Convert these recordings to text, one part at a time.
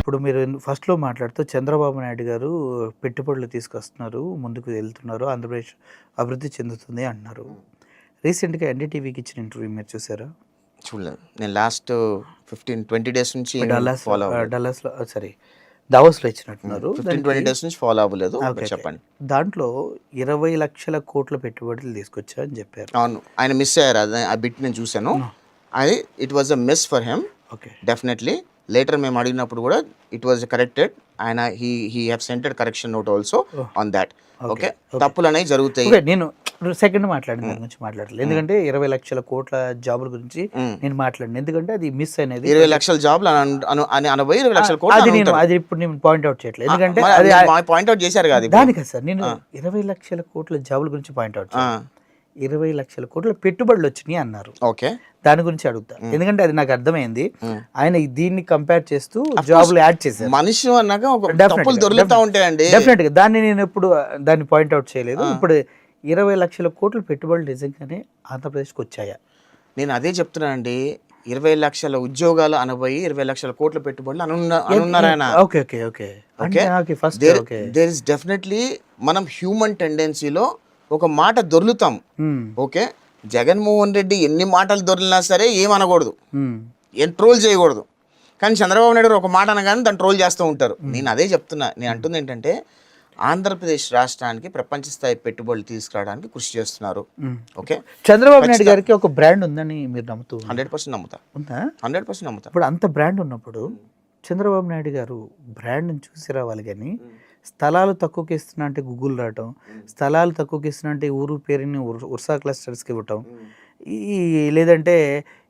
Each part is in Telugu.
ఇప్పుడు మీరు ఫస్ట్‌లో మాట్లాడుతూ చంద్రబాబు నాయుడు గారు పెట్టుబడులు తీసుకొస్తున్నారు, ముందుకు వెళ్తున్నారు, ఆంధ్రప్రదేశ్ అభివృద్ధి చెందుతుంది అంటున్నారు. రీసెంట్‌గా ఎన్‌డీటీవీకి ఇచ్చిన ఇంటర్వ్యూ మీరు చూసారా? చూడలేదు. నేను లాస్ట్ 15-20 డేస్ నుంచి ఫాలో అవ్వలేదు. డల్లాస్‌లో సారీ దావోస్‌లో ఇచ్చినట్టున్నారు. 15-20 డేస్ నుంచి ఫాలో అవ్వలేదు. ఓకే. చెప్పండి. దాంట్లో 20,00,000 కోట్ల పెట్టుబడులు తీసుకొచ్చా అని చెప్పారు. అవును. ఆయన మిస్ అయ్యారు. అది ఆ బిట్ నేను చూశాను. అది it was a miss for him. Okay. Definitely. Later మేము అడిగినప్పుడు కూడా ఇట్ వాజ్ కరెక్టెడ్. ఆయన he have scented correction note also on that. Okay. తప్పులు అనేవి జరుగుతాయి. నేను సెకండ్ మాట్లాడిన దాని గురించి మాట్లాడలేదు. ఎందుకంటే 20,00,000 కోట్ల జాబుల గురించి నేను మాట్లాడిన. ఎందుకంటే అది మిస్ అనేది 20 లక్షల జాబ్లు అని 20 లక్షల కోట్లు అది ఇప్పుడు నేను పాయింట్ అవుట్ చేయట్లేదు. ఎందుకంటే పాయింట్ అవుట్ చేశారు కదా దానికే సార్ నేను 20,00,000 కోట్ల జాబుల గురించి పాయింట్ అవుట్ చేశాను. 20,00,000 కోట్ల పెట్టుబడులు వచ్చినాయి అన్నారు. ఓకే. దాని గురించి అడుగుతా. ఎందుకంటే అది నాకు అర్థమైంది. ఆయన దీన్ని కంపేర్ చేస్తూ జాబులు యాడ్ చేశారు. మనిషి అన్నాక తప్పులు దొరుకుతూ ఉంటాయండి. డెఫినెట్ గా దాన్ని నేను ఎప్పుడు దాన్ని పాయింట్ అవుట్ చేయలేదు. ఇప్పుడు 20,00,000 కోట్ల పెట్టుబడులు నిజంగానే ఆంధ్రప్రదేశ్కి వచ్చాయా? నేను అదే చెప్తున్నానండి. 20 లక్షల ఉద్యోగాలు అనబోయి 20 లక్షల కోట్ల పెట్టుబడులు అనున్నారు ఆయన. Okay okay okay okay. First there is definitely మనం హ్యూమన్ టెండెన్సీలో ఒక మాట దొర్లుతాం. ఓకే. జగన్మోహన్ రెడ్డి ఎన్ని మాటలు దొరికినా సరే ఏమనకూడదు, ఏం ట్రోల్ చేయకూడదు. కానీ చంద్రబాబు నాయుడు గారు ఒక మాట అనగానే దాన్ని ట్రోల్ చేస్తూ ఉంటారు. నేను అదే చెప్తున్నా. నేను అంటుంది ఏంటంటే ఆంధ్రప్రదేశ్ రాష్ట్రానికి ప్రపంచ స్థాయి పెట్టుబడులు తీసుకురావడానికి కృషి చేస్తున్నారు. ఓకే. చంద్రబాబు నాయుడు గారికి ఒక బ్రాండ్ ఉందని మీరు నమ్ముతూ? 100% నమ్ముతా. ఉందా? 100% నమ్ముతా. ఇప్పుడు అంత బ్రాండ్ ఉన్నప్పుడు చంద్రబాబు నాయుడు గారు బ్రాండ్ని చూసి రావాలి. కానీ స్థలాలు తక్కువకి ఇస్తున్నా అంటే గూగుల్ రావటం, స్థలాలు తక్కువకి ఇస్తున్నా అంటే ఊరు పేరుని ఉర్సా క్లస్టర్స్కి ఇవ్వటం, లేదంటే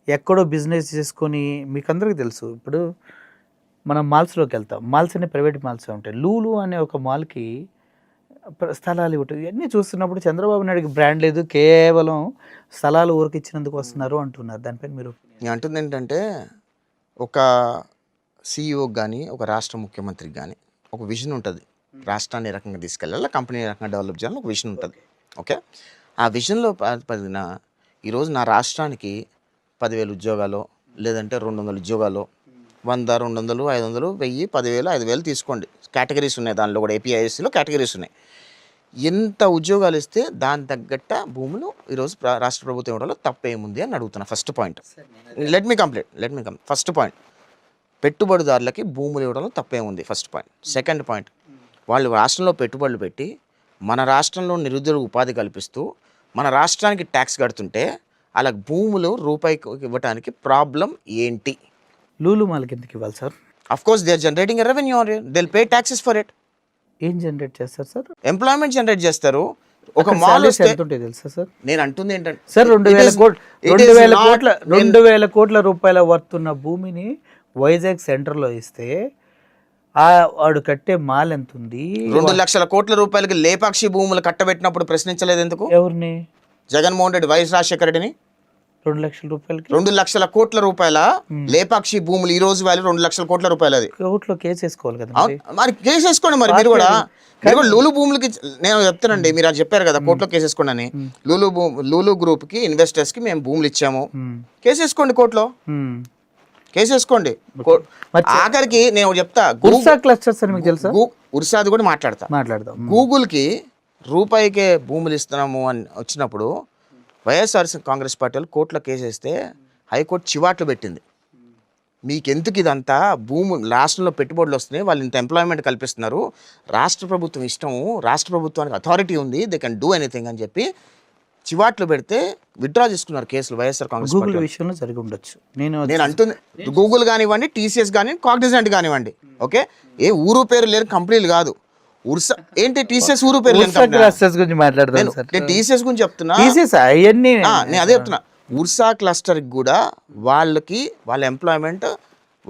ఎక్కడో బిజినెస్ చేసుకొని, మీకు అందరికీ తెలుసు ఇప్పుడు మనం మాల్స్లోకి వెళ్తాం. మాల్స్ అనే ప్రైవేట్ మాల్స్ ఉంటాయి. లూలు అనే ఒక మాల్కి స్థలాలు ఇవ్వటం, ఇవన్నీ చూస్తున్నప్పుడు చంద్రబాబు నాయుడుకి బ్రాండ్ లేదు, కేవలం స్థలాలు ఊరికి ఇచ్చినందుకు వస్తున్నారు అంటున్నారు. దానిపైన మీరు? నేను అంటుంది ఏంటంటే ఒక సీఈఓకి కానీ ఒక రాష్ట్ర ముఖ్యమంత్రికి కానీ ఒక విజన్ ఉంటుంది. రాష్ట్రాన్ని ఏ రకంగా తీసుకెళ్ళాలి, కంపెనీ ఏ రకంగా డెవలప్ చేయాలని ఒక విజన్ ఉంటుంది. ఓకే. ఆ విజన్లో పదిన ఈరోజు నా రాష్ట్రానికి 10,000 ఉద్యోగాలు, లేదంటే 200 ఉద్యోగాలు, 100, 200, 500, 1000, 10,000, 5,000 తీసుకోండి. కేటగిరీస్ ఉన్నాయి. దానిలో కూడా ఏపీఐఎస్సీలో కేటగిరీస్ ఉన్నాయి. ఎంత ఉద్యోగాలు ఇస్తే దాని తగ్గట్ట భూములు ఈరోజు రాష్ట్ర ప్రభుత్వం ఇవ్వడంలో తప్పేముంది అని అడుగుతున్నా. First point. Let me complete. First point, పెట్టుబడిదారులకి భూములు ఇవ్వడంలో తప్పేముంది. First point. సెకండ్ పాయింట్, వాళ్ళు రాష్ట్రంలో పెట్టుబడులు పెట్టి మన రాష్ట్రంలో నిరుద్యోగ ఉపాధి కల్పిస్తూ మన రాష్ట్రానికి ట్యాక్స్ కడుతుంటే అలా భూములు రూపాయికి ఇవ్వడానికి ప్రాబ్లం ఏంటి? లూలు మాల్కి ఎందుకు ఇవ్వాలి sir? Of course they are generating a revenue on it. They will pay taxes for it. ఏం జనరేట్ చేస్తారు సార్? ఎంప్లాయ్మెంట్ జనరేట్ చేస్తారు. ఒక మాల్ వస్తే తెలుసా సార్? నేను అంటుంది ఏంటంటే సార్ 2,000 కోట్ల రూపాయల వర్తున్న భూమిని వైజాగ్ సెంటర్లో ఇస్తే వాడు కట్టే మాల్ ఎంత ఉంది? 2 లక్షల కోట్ల రూపాయలకి లేపాక్షి భూములు కట్టబెట్టినప్పుడు ప్రశ్నించలేదు ఎందుకు? ఎవరిని? జగన్మోహన్ రెడ్డి, వైఎస్ రాజశేఖర రెడ్డిని. 2 లక్షల రూపాయలకి 2 లక్షల కోట్ల రూపాయల లేపాక్షి భూములు ఈ రోజు వాల్యూ 2 లక్షల కోట్ల రూపాయలు. అది కోర్టులో కేసు వేసుకోవాలి కదా మరి. కేసు వేసుకోండి మరి. మీరు కూడా లూలు భూములకి నేను చెప్తానండి. మీరు అది చెప్పారు కదా కోర్టులో కేసు వేసుకోండి అని. లూలు గ్రూప్ కి ఇన్వెస్టర్స్ కి మేము భూములు ఇచ్చాము, కేసు వేసుకోండి కోర్టులో. కేసు వేసుకోండి. ఆఖరికి నేను చెప్తా, ఉర్సాది కూడా మాట్లాడదాం. గూగుల్కి రూపాయికే భూములు ఇస్తున్నాము అని వచ్చినప్పుడు వైఎస్ఆర్ కాంగ్రెస్ పార్టీ వాళ్ళు కోర్టులో కేసు వేస్తే హైకోర్టు చివాట్లు పెట్టింది. మీకెందుకు ఇదంతా? భూమి రాష్ట్రంలో పెట్టుబడులు వస్తున్నాయి, వాళ్ళు ఇంత ఎంప్లాయ్మెంట్ కల్పిస్తున్నారు, రాష్ట్ర ప్రభుత్వం ఇష్టము, రాష్ట్ర ప్రభుత్వానికి అథారిటీ ఉంది, దే కెన్ డూ ఎనీథింగ్ అని చెప్పి చివాట్లు పెడితే విత్డ్రా చేసుకున్నారు కేసులు వైఎస్ఆర్ కాంగ్రెస్ పార్టీ విషయంలో జరిగి ఉండొచ్చు. నేను అంటుంది గూగుల్ కానివ్వండి, టీసీఎస్ కానివ్వండి, కాగ్నిజెంట్ కానివ్వండి. ఓకే. ఏ ఊరు పేరు లేని కంపెనీలు కాదు. ఉర్సా ఏంటి టీసీఎస్ ఊరు పేరు లేని గురించి మాట్లాడతాను. నేను టీసీఎస్ గురించి చెప్తున్నా. నేను అదే చెప్తున్నా. ఉర్సా క్లస్టర్కి కూడా వాళ్ళ ఎంప్లాయ్మెంట్,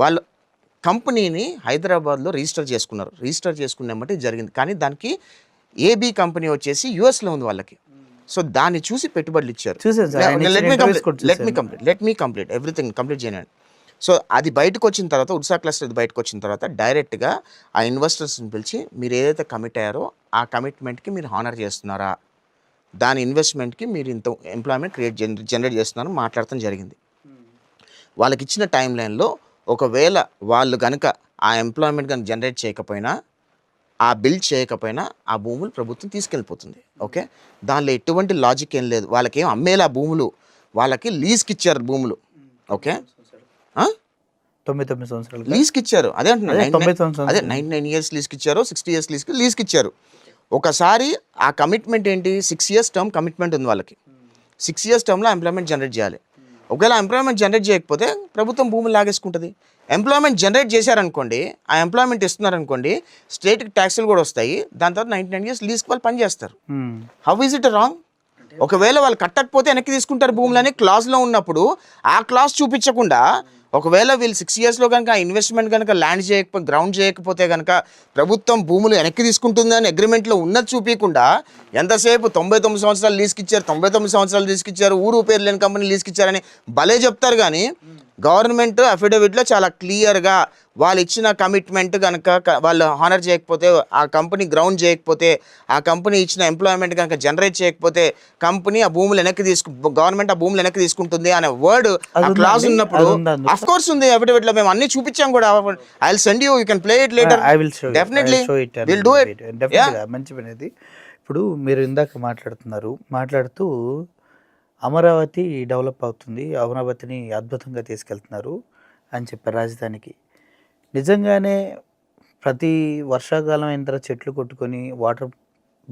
వాళ్ళ కంపెనీని హైదరాబాద్లో రిజిస్టర్ చేసుకున్నారు. రిజిస్టర్ చేసుకున్నామంటే జరిగింది. కానీ దానికి ఏబీ కంపెనీ వచ్చేసి యూఎస్లో ఉంది వాళ్ళకి. సో దాన్ని చూసి పెట్టుబడులు ఇచ్చారు. Let me complete everything complete చేయండి. సో అది బయటకు వచ్చిన తర్వాత, ఉర్సా క్లస్టర్ బయటకు వచ్చిన తర్వాత డైరెక్ట్గా ఆ ఇన్వెస్టర్స్ని పిలిచి మీరు ఏదైతే కమిట్ అయ్యారో ఆ కమిట్మెంట్కి మీరు హానర్ చేస్తున్నారా, దాని ఇన్వెస్ట్మెంట్కి మీరు ఇంత ఎంప్లాయ్మెంట్ జనరేట్ చేస్తున్నారని మాట్లాడటం జరిగింది. వాళ్ళకి ఇచ్చిన టైం లైన్లో ఒకవేళ వాళ్ళు కనుక ఆ ఎంప్లాయ్మెంట్ కానీ జనరేట్ చేయకపోయినా, ఆ బిల్డ్ చేయకపోయినా ఆ భూములు ప్రభుత్వం తీసుకెళ్ళిపోతుంది. ఓకే, దానిలో ఎటువంటి లాజిక్ ఏం లేదు. వాళ్ళకేం అమ్మేలా భూములు, వాళ్ళకి లీజ్కి ఇచ్చారు భూములు. ఓకే, 99 సంవత్సరాలు లీజ్కి ఇచ్చారు. అదే అంటున్నాను, 99 అదే 99 ఇయర్స్ లీజ్కి ఇచ్చారు, 60 ఇయర్స్ లీజ్కి ఇచ్చారు. ఒకసారి ఆ కమిట్మెంట్ ఏంటి, 6 ఇయర్స్ టర్మ్ కమిట్మెంట్ ఉంది వాళ్ళకి. 6 ఇయర్స్ టర్మ్లో ఎంప్లాయ్మెంట్ జనరేట్ చేయాలి. ఒకవేళ ఎంప్లాయ్మెంట్ జనరేట్ చేయకపోతే ప్రభుత్వం భూములు లాగేసుకుంటుంది. ఎంప్లాయ్మెంట్ జనరేట్ చేశారనుకోండి, ఆ ఎంప్లాయ్మెంట్ ఇస్తున్నారనుకోండి, స్టేట్కి ట్యాక్సులు కూడా వస్తాయి. దాని తర్వాత 99 ఇయర్స్ లీజ్కి వాళ్ళు పనిచేస్తారు. How is it wrong? ఒకవేళ వాళ్ళు కట్టకపోతే వెనక్కి తీసుకుంటారు భూములని క్లాజ్లో ఉన్నప్పుడు, ఆ క్లాజ్ చూపించకుండా ఒకవేళ వీళ్ళు 6 ఇయర్స్లో కనుక ఇన్వెస్ట్మెంట్ కనుక ల్యాండ్ చేయకపోతే, గ్రౌండ్ చేయకపోతే కనుక ప్రభుత్వం భూములు వెనక్కి తీసుకుంటుందని అగ్రిమెంట్లో ఉన్నది చూపించకుండా ఎంతసేపు 99 సంవత్సరాలు లీజ్కి ఇచ్చారు, 99 సంవత్సరాలు లీజ్కి ఇచ్చారు, ఊరు పేరు లేని కంపెనీ లీజ్కి ఇచ్చారని భలే చెప్తారు. కానీ గవర్నమెంట్ అఫిడవిట్లో చాలా క్లియర్గా వాళ్ళు ఇచ్చిన కమిట్మెంట్ కనుక వాళ్ళు హానర్ చేయకపోతే, ఆ కంపెనీ గ్రౌండ్ చేయకపోతే, ఆ కంపెనీ ఇచ్చిన ఎంప్లాయ్మెంట్ కనుక జనరేట్ చేయకపోతే కంపెనీ ఆ భూములు గవర్నమెంట్ ఆ భూములు వెనక్కి తీసుకుంటుంది అనే వర్డ్ ఆ క్లాజ్ ఉన్నప్పుడు అఫ్ కోర్స్ ఉంది అఫిడవిట్లో. మేము అన్ని చూపించాం కూడా. I will send you can play it later. Definitely will do it. మంచి పని అది. ఇప్పుడు మీరు ఇందాక మాట్లాడుతూ అమరావతి డెవలప్ అవుతుంది, అమరావతిని అద్భుతంగా తీసుకెళ్తున్నారు అని చెప్పారు రాజధానికి. నిజంగానే ప్రతి వర్షాకాలం అయిన తర్వాత చెట్లు కొట్టుకొని వాటర్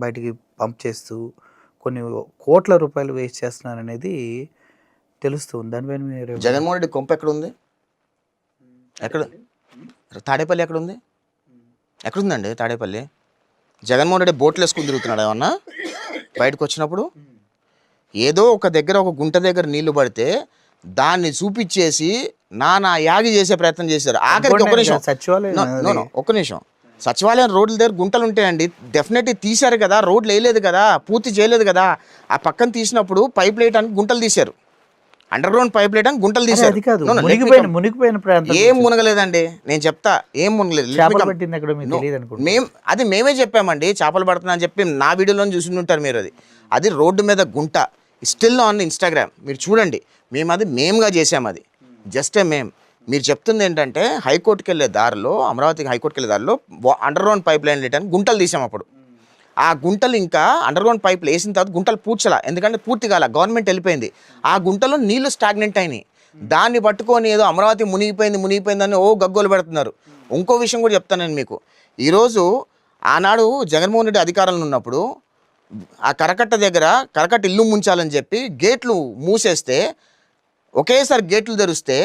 బయటికి పంప్ చేస్తూ కొన్ని కోట్ల రూపాయలు వేస్ట్ చేస్తున్నారు అనేది తెలుస్తుంది. దానిపైన మీరు జగన్మోహన్ రెడ్డి కొంప ఎక్కడ ఉంది? ఎక్కడ తాడేపల్లి ఎక్కడ ఉంది? ఎక్కడుందండి తాడేపల్లి? జగన్మోహన్ రెడ్డి బోట్లు వేసుకుని తిరుగుతున్నాడు ఏమన్నా బయటకు వచ్చినప్పుడు? ఏదో ఒక దగ్గర, ఒక గుంట దగ్గర నీళ్లు పడితే దాన్ని చూపించేసి నానా యాగి చేసే ప్రయత్నం చేశారు. ఆఖరికి ఒక్క నిమిషం, సచివాలయం రోడ్ల దగ్గర గుంటలు ఉంటాయండి. డెఫినెట్లీ తీశారు కదా, రోడ్లు వేయలేదు కదా, పూర్తి చేయలేదు కదా. ఆ పక్కన తీసినప్పుడు పైప్ వేయడానికి గుంటలు తీశారు, అండర్ గ్రౌండ్ పైప్ వేయడానికి గుంటలు తీశారు. ఏం మునగలేదండి, నేను చెప్తా, ఏం మునగలేదు. మేమే చెప్పామండి చేపలు పడుతున్నా అని చెప్పి, నా వీడియోలో చూసి ఉంటారు మీరు. అది రోడ్డు మీద గుంట, స్టిల్ ఆన్ ఇన్స్టాగ్రామ్ మీరు చూడండి. మేము అది మేముగా చేసాము, అది జస్ట్ మేము. మీరు చెప్తుంది ఏంటంటే హైకోర్టుకి వెళ్ళే దారిలో, అమరావతికి హైకోర్టుకి వెళ్ళే దారిలో అండర్ గ్రౌండ్ పైప్ లైన్ వేయడానికి గుంటలు తీసాము. అప్పుడు ఆ గుంటలు ఇంకా అండర్ గ్రౌండ్ పైపులు వేసిన తర్వాత గుంటలు పూడ్చలా, ఎందుకంటే పూర్తి కాల, గవర్నమెంట్ వెళ్ళిపోయింది. ఆ గుంటలో నీళ్లు స్టాగ్నెంట్ అయినాయి. దాన్ని పట్టుకొని ఏదో అమరావతి మునిగిపోయిందని గగ్గోలు పెడుతున్నారు. ఇంకో విషయం కూడా చెప్తాను నేను మీకు. ఈరోజు ఆనాడు జగన్మోహన్ రెడ్డి అధికారంలో ఉన్నప్పుడు ఆ కరకట్ట ఇల్లు ముంచాలని చెప్పి గేట్లు మూసేస్తే, ఒకేసారి గేట్లు తెరిస్తే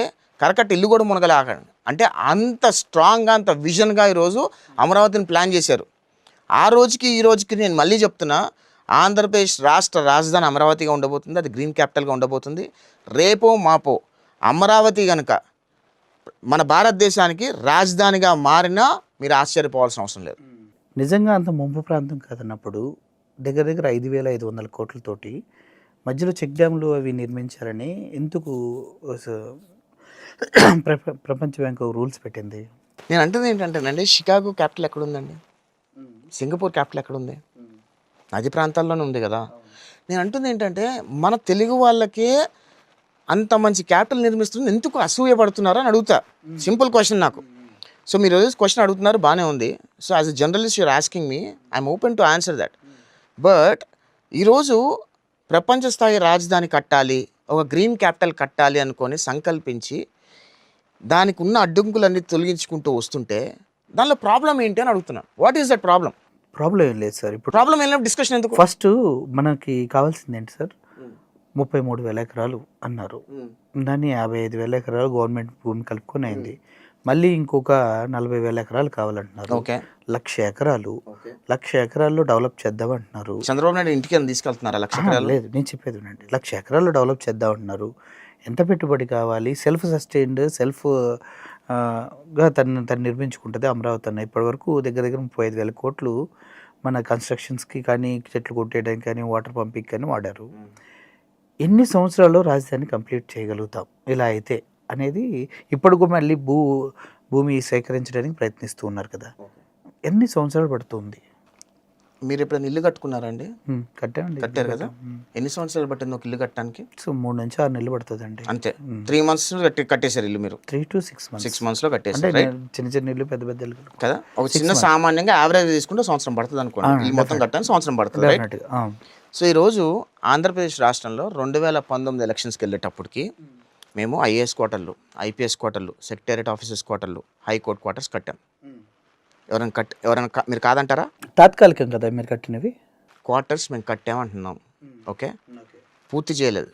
కరకట్ట ఇల్లు కూడా మునగలేకండి. అంటే అంత స్ట్రాంగ్గా, అంత విజన్గా ఈరోజు అమరావతిని ప్లాన్ చేశారు. ఆ రోజుకి ఈ రోజుకి నేను మళ్ళీ చెప్తున్నా, ఆంధ్రప్రదేశ్ రాష్ట్ర రాజధాని అమరావతిగా ఉండబోతుంది. అది గ్రీన్ క్యాపిటల్గా ఉండబోతుంది. రేపో మాపో అమరావతి కనుక మన భారతదేశానికి రాజధానిగా మారినా మీరు ఆశ్చర్యపోవాల్సిన అవసరం లేదు. నిజంగా అంత ముంపు ప్రాంతం కాదన్నప్పుడు దగ్గర 5,500 కోట్లతోటి మధ్యలో చెక్ డ్యామ్లు అవి నిర్మించారని ఎందుకు ప్రపంచ బ్యాంకు రూల్స్ పెట్టింది? నేను అంటుంది ఏంటంటేనండి, షికాగో క్యాపిటల్ ఎక్కడుందండి? సింగపూర్ క్యాపిటల్ ఎక్కడుంది? నది ప్రాంతాల్లోనే ఉంది కదా. నేను అంటుంది ఏంటంటే, మన తెలుగు వాళ్ళకే అంత మంచి క్యాపిటల్ నిర్మిస్తుంది, ఎందుకు అసూయపడుతున్నారో అని అడుగుతా. సింపుల్ క్వశ్చన్ నాకు. సో మీరు క్వశ్చన్ అడుగుతున్నారు, బాగానే ఉంది. So as a journalist you're asking me, I'm open to answer that. But ఈరోజు ప్రపంచ స్థాయి రాజధాని కట్టాలి, ఒక గ్రీన్ క్యాపిటల్ కట్టాలి అనుకొని సంకల్పించి దానికి ఉన్న అడ్డంకులన్నీ తొలగించుకుంటూ వస్తుంటే దానిలో ప్రాబ్లం ఏంటి అని అడుగుతున్నాను. What is that problem? Problem ఏం లేదు సార్. ఇప్పుడు ప్రాబ్లం ఏం లేదు, డిస్కషన్ ఎందుకు? ఫస్ట్ మనకి కావాల్సింది ఏంటి సార్? 33,000 ఎకరాలు అన్నారు, దాన్ని 55,000 ఎకరాలు గవర్నమెంట్ భూమి కలుపుకొని అయింది. మళ్ళీ ఇంకొక 40,000 ఎకరాలు కావాలంటున్నారు. 1,00,000 ఎకరాల్లో డెవలప్ చేద్దాం అంటున్నారు. చంద్రబాబు నాయుడు ఇంటికి తీసుకెళ్తున్నారు 1,00,000 ఎకరాలు? లేదు, నేను చెప్పేది వినండి. 1,00,000 ఎకరాల్లో డెవలప్ చేద్దాం అంటున్నారు. ఎంత పెట్టుబడి కావాలి? సెల్ఫ్ సస్టైన్డ్, గా తను నిర్మించుకుంటుంది అమరావతి అన్న. ఇప్పటివరకు దగ్గర 35,000 కోట్లు మన కన్స్ట్రక్షన్స్కి కానీ, చెట్లు కొట్టేయడానికి కానీ, వాటర్ పంపింగ్ కానీ వాడారు. ఎన్ని సంవత్సరాల్లో రాజధాని కంప్లీట్ చేయగలుగుతాం ఇలా అయితే అనేది ఇప్పటికూ మళ్ళీ భూమి సేకరించడానికి ప్రయత్నిస్తూ ఉన్నారు కదా. ఎన్ని సంవత్సరాలు పడుతుంది? మీరు ఎప్పుడైనా ఇల్లు కట్టుకున్నారండి? కట్టామండి. కట్టారు కదా. ఎన్ని సంవత్సరాలు పట్టింది ఒక ఇల్లు కట్టడానికి? సో 3 నుంచి 6 నెలలు పడుతుందండి. అంతే. 3 months కట్టేశారు ఇల్లు మీరు? 3 to 6 months. 6 monthsలో అంటే కట్టేశారు, రైట్? చిన్న చిన్న ఇల్లు, పెద్ద పెద్ద ఇల్లు కదా. ఒక చిన్న సామాన్యంగా యావరేజ్ తీసుకుంటే సంవత్సరం పడుతుంది అనుకోండి. ఇల్లు మొత్తం కట్టడానికి సంవత్సరం పడుతుంది, రైట్? డెఫినెట్గా. సో ఈరోజు ఆంధ్రప్రదేశ్ రాష్ట్రంలో 2019 ఎలక్షన్స్కి వెళ్ళేటప్పటికి మేము ఐఏఎస్ క్వార్టర్లు, ఐపీఎస్ క్వార్టర్లు, సెక్రటేరియట్ ఆఫీసెస్ క్వార్టర్లు, హైకోర్టు క్వార్టర్స్ కట్టాం. ఎవరైనా మీరు కాదంటారా? తాత్కాలికం కదా మీరు కట్టినవి. క్వార్టర్స్ మేము కట్టామంటున్నాం, ఓకే? పూర్తి చేయలేదు,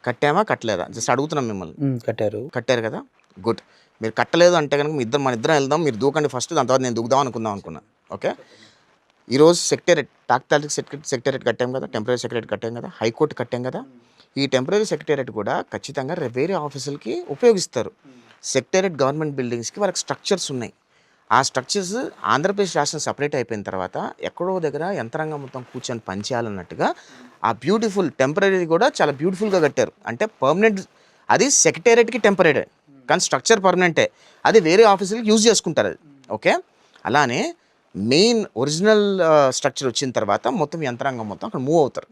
కట్టామా కట్టలేదా జస్ట్ అడుగుతున్నాం మిమ్మల్ని. కట్టారు కదా, గుడ్. మీరు కట్టలేదు అంటే కనుక మన ఇద్దరం వెళ్దాం, మీరు దూకండి ఫస్ట్, దాని తర్వాత నేను దూకుదాం అనుకున్నా, ఓకే? ఈరోజు తాత్కాలిక సెక్రటేరియట్ కట్టాం కదా, టెంపరీ సెక్రటేరియట్ కట్టాం కదా, హైకోర్టు కట్టాం కదా. ఈ టెంపరీ సెక్రటేరియట్ కూడా ఖచ్చితంగా వేరే ఆఫీసులకి ఉపయోగిస్తారు. సెక్రటేరియట్ గవర్నమెంట్ బిల్డింగ్స్కి వాళ్ళకి స్ట్రక్చర్స్ ఉన్నాయి. ఆ స్ట్రక్చర్స్ ఆంధ్రప్రదేశ్ రాష్ట్రం సపరేట్ అయిపోయిన తర్వాత ఎక్కడో దగ్గర యంత్రాంగం మొత్తం కూర్చొని పనిచేయాలన్నట్టుగా ఆ బ్యూటిఫుల్ టెంపరీ కూడా చాలా బ్యూటిఫుల్గా కట్టారు. అంటే పర్మనెంట్, అది సెక్రటేరియట్కి టెంపరీ కానీ స్ట్రక్చర్ పర్మనెంటే, అది వేరే ఆఫీసులకి యూజ్ చేసుకుంటారు అది, ఓకే? అలానే మెయిన్ ఒరిజినల్ స్ట్రక్చర్ వచ్చిన తర్వాత మొత్తం యంత్రాంగం మొత్తం అక్కడ మూవ్ అవుతారు.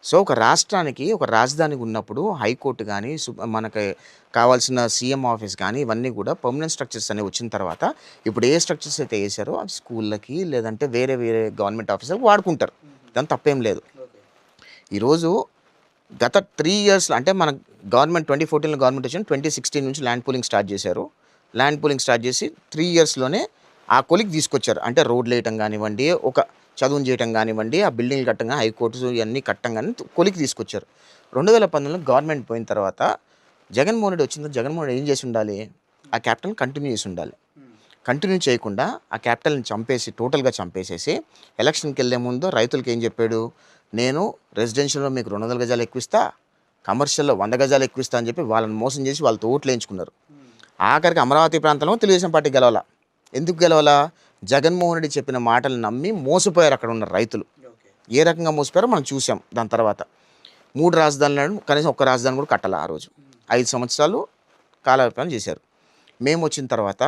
సో ఒక రాష్ట్రానికి ఒక రాజధాని ఉన్నప్పుడు హైకోర్టు కానీ, మనకి కావాల్సిన సీఎం ఆఫీస్ కానీ, ఇవన్నీ కూడా పర్మనెంట్ స్ట్రక్చర్స్ అనేవి వచ్చిన తర్వాత ఇప్పుడు ఏ స్ట్రక్చర్స్ అయితే వేసారో అవి స్కూళ్ళకి లేదంటే వేరే గవర్నమెంట్ ఆఫీసర్కి వాడుకుంటారు. దాని తప్పేం లేదు. ఈరోజు గత 3 years అంటే మన గవర్నమెంట్ 2014లో గవర్నమెంట్ వచ్చిన 2016 నుంచి ల్యాండ్ పూలింగ్ స్టార్ట్ చేశారు. ల్యాండ్ పూలింగ్ స్టార్ట్ చేసి 3 yearsలోనే ఆ కొలికి తీసుకొచ్చారు. అంటే రోడ్లు వేయటం కానివ్వండి, ఒక చదువును చేయటం కానివ్వండి, ఆ బిల్డింగ్లు కట్టంగా, హైకోర్టు ఇవన్నీ కట్టంగానే కొలికి తీసుకొచ్చారు. 2019లో గవర్నమెంట్ పోయిన తర్వాత జగన్మోహన్ రెడ్డి వచ్చిందో జగన్మోహన్ రెడ్డి ఏం చేసి ఉండాలి? ఆ క్యాపిటల్ని కంటిన్యూ చేసి ఉండాలి. కంటిన్యూ చేయకుండా ఆ క్యాపిటల్ని టోటల్గా చంపేసేసి ఎలక్షన్కి వెళ్ళే ముందు రైతులకి ఏం చెప్పాడు? నేను రెసిడెన్షియల్లో మీకు 200 గజాలు ఎక్కువిస్తా, కమర్షియల్లో 100 గజాలు ఎక్కువిస్తా అని చెప్పి వాళ్ళని మోసం చేసి వాళ్ళతో ఓట్లు వేయించుకున్నారు. ఆఖరికి అమరావతి ప్రాంతంలో తెలుగుదేశం పార్టీ గెలవాల. ఎందుకు గెలవాలా? జగన్మోహన్ రెడ్డి చెప్పిన మాటలు నమ్మి మోసపోయారు అక్కడ ఉన్న రైతులు. ఏ రకంగా మోసపోయారో మనం చూసాం. దాని తర్వాత 3 రాజధానులను కనీసం ఒక్క రాజధాని కూడా కట్టాలి. ఆ రోజు 5 సంవత్సరాలు కాలయాపన చేశారు. మేము వచ్చిన తర్వాత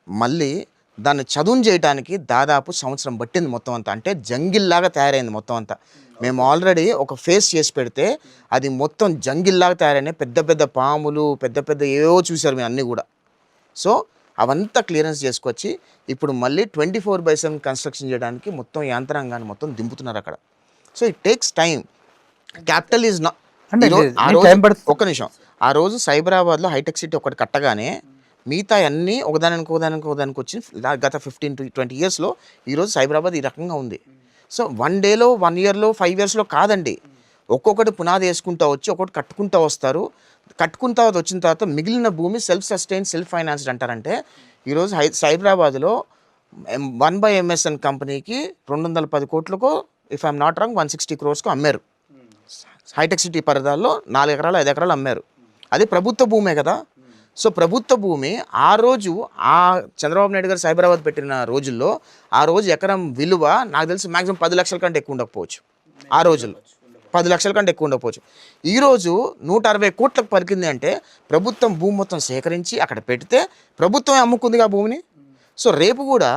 మళ్ళీ దాన్ని చదువును చేయడానికి దాదాపు సంవత్సరం పట్టింది మొత్తం అంతా. అంటే జంగిల్లాగా తయారైంది మొత్తం అంతా. మేము ఆల్రెడీ ఒక ఫేస్ చేసి పెడితే అది మొత్తం జంగిల్లాగా తయారైనాయి. పెద్ద పెద్ద పాములు, పెద్ద పెద్ద ఏవో చూశారు మేము అన్నీ కూడా. సో అవంతా క్లియరెన్స్ చేసుకొచ్చి ఇప్పుడు మళ్ళీ 24/7 కన్స్ట్రక్షన్ చేయడానికి మొత్తం యంత్రాంగాన్ని మొత్తం దింపుతున్నారు అక్కడ. So it takes time. Capital is not. ఒక్క నిమిషం. ఆ రోజు సైబరాబాద్లో హైటెక్ సిటీ ఒకటి కట్టగానే మిగతా అన్నీ ఒకదానికి వచ్చి గత 15 to 20 yearsలో ఈరోజు సైబరాబాద్ ఈ రకంగా ఉంది. సో 1 dayలో 1 yearలో 5 yearsలో కాదండి. ఒక్కొక్కటి పునాది వేసుకుంటూ వచ్చి ఒక్కొక్కటి కట్టుకుంటూ వస్తారు. కట్టుకున్న తర్వాత వచ్చిన తర్వాత మిగిలిన భూమి సెల్ఫ్ సస్టైన్, సెల్ఫ్ ఫైనాన్స్డ్ అంటారంటే ఈరోజు హైదరాబాద్లో 1/MSN కంపెనీకి 210 కోట్లకు, if I'm not wrong 160 crores అమ్మారు. హైటెక్ సిటీ పరిధాల్లో 4 ఎకరాలు 5 ఎకరాలు అమ్మారు. అది ప్రభుత్వ భూమే కదా. సో ప్రభుత్వ భూమి ఆ రోజు ఆ చంద్రబాబు నాయుడు గారు సైబరాబాద్ పెట్టిన రోజుల్లో ఆ రోజు ఎకరం విలువ నాకు తెలిసి మ్యాక్సిమం 10 లక్షల కంటే ఎక్కువ ఉండకపోవచ్చు. ఆ రోజుల్లో 10 లక్షల కంటే ఎక్కువ ఉండకపోవచ్చు. ఈరోజు 160 కోట్లకు పలికింది అంటే ప్రభుత్వం భూమి మొత్తం సేకరించి అక్కడ పెడితే ప్రభుత్వమే అమ్ముకుందిగా భూమిని. సో రేపు కూడా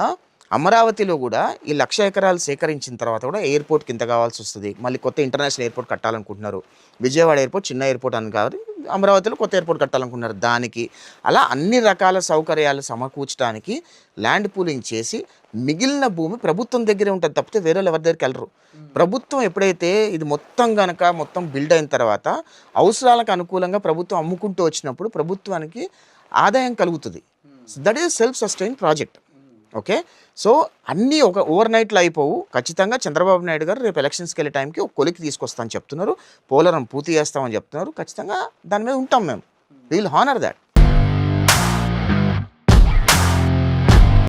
అమరావతిలో కూడా ఈ 1,00,000 ఎకరాలు సేకరించిన తర్వాత కూడా ఎయిర్పోర్ట్కి ఇంత కావాల్సి వస్తుంది. మళ్ళీ కొత్త ఇంటర్నేషనల్ ఎయిర్పోర్ట్ కట్టాలనుకుంటున్నారు. విజయవాడ ఎయిర్పోర్ట్ చిన్న ఎయిర్పోర్ట్ అని కాదు, అమరావతిలో కొత్త ఎయిర్పోర్ట్ కట్టాలనుకుంటున్నారు. దానికి అలా అన్ని రకాల సౌకర్యాలు సమకూర్చడానికి ల్యాండ్ పూలింగ్ చేసి మిగిలిన భూమి ప్రభుత్వం దగ్గరే ఉంటుంది తప్పితే వేరే ఎవరి దగ్గరికి వెళ్ళరు. ప్రభుత్వం ఎప్పుడైతే ఇది మొత్తం బిల్డ్ అయిన తర్వాత అవసరాలకు అనుకూలంగా ప్రభుత్వం అమ్ముకుంటూ వచ్చినప్పుడు ప్రభుత్వానికి ఆదాయం కలుగుతుంది. That is self sustain project. Okay. So అన్నీ ఒక ఓవర్ నైట్లో అయిపోవు. ఖచ్చితంగా చంద్రబాబు నాయుడు గారు రేపు ఎలక్షన్స్కి వెళ్ళే టైంకి ఒక కొలికి తీసుకొస్తామని చెప్తున్నారు. పోలవరం పూర్తి చేస్తామని చెప్తున్నారు. ఖచ్చితంగా దాని మీద ఉంటాం మేము. We will honour that.